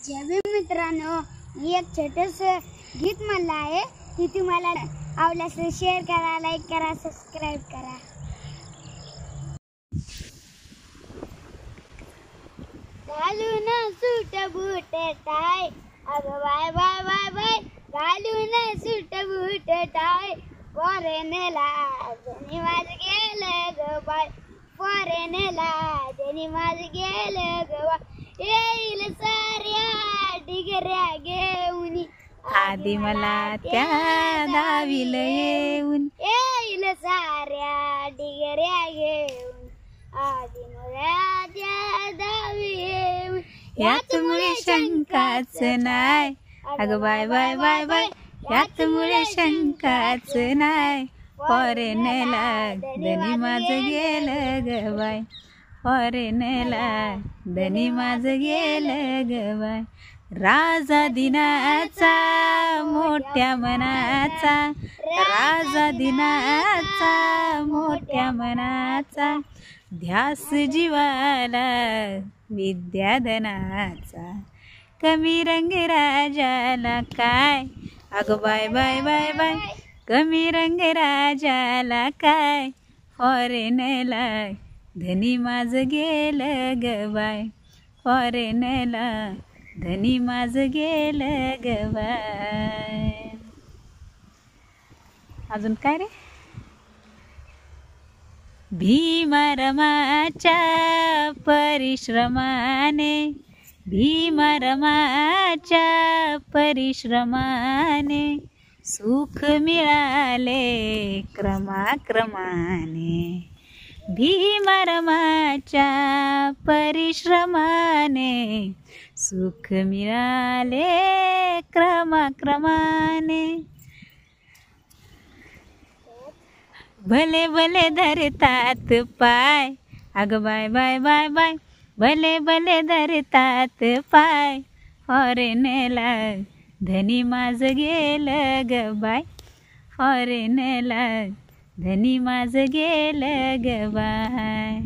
जय भीम मित्रांनो, मी एक छोटंसं गीत म्हणलं आहे ती तुम्हाला आवडल्यास शेअर करा, लाईक करा, सबस्क्राईब करा. घालून सूट बूट टाय, अगं बाय बाय बाय बाय, घालून सूट बूट टाय, फॉरेनला जणी माझ गेलं ग बाय, फॉरेनला जणी माझ गेलं ग बाय, येईल साऱ्या डिगऱ्या घेऊन आधी मला त्या गावील येऊन, येईल साऱ्या डिगऱ्या घेऊन आधी मला त्या गावी येऊन. यात मुळे शंकाच नाय, अगं बाय बाय बाय बाय, यात मुळे शंकाच नाय, फॉरेनला धनी माझ गेलं ग बाय, फॉरेनला धनी माझ गेलं ग बाय. राजा दिनाचा मोठ्या मनाचा, राजा दिनाचा मोठ्या मनाचा, ध्यास जीवाला विद्याधनाचा, कमी रंग राजाला काय, अगं बाय बाय बाय बाय, कमी रंग राजाला काय, फॉरेनला धनी माझ गेलं ग बाय, फॉरेनला धनी माझ गेलं ग बाय. अजून काय रे. भीमारमाच्या परिश्रमाने, भीमारमाच्या परिश्रमाने, सुख मिळाले क्रमाक्रमाने, भीमारमाच्या परिश्रमाने, सुख मिळाले क्रमाक्रमाने. भले भले धरतात पाय, अगं बाय बाय बाय बाय, भले भले धरतात पाय, फॉरेनला धनी माझ गेलं ग बाय, फॉरेनला धनी माझ गेलं ग बाय.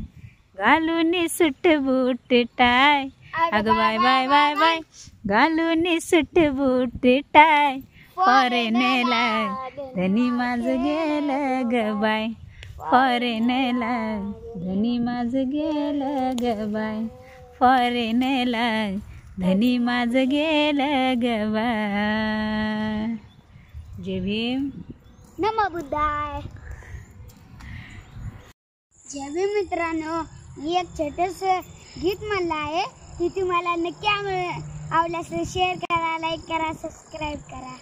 घालून सुट बूट टाय, अगं बाय बाय बाय बाय, घालून सुट बूट टाय, फॉरेनला धनी माझ गेलं ग बाय, फॉरेनला धनी माझ गेलं ग बाय, फॉरेनला धनी माझ गेलं ग बाय. जय भीम. नमो बुद्धाय. जय भीम मित्रांनो, मी एक छोटंसं गीत म्हणलं आहे ती तुम्हाला नक्की आवडल्यास शेअर करा, लाईक करा, सबस्क्राईब करा.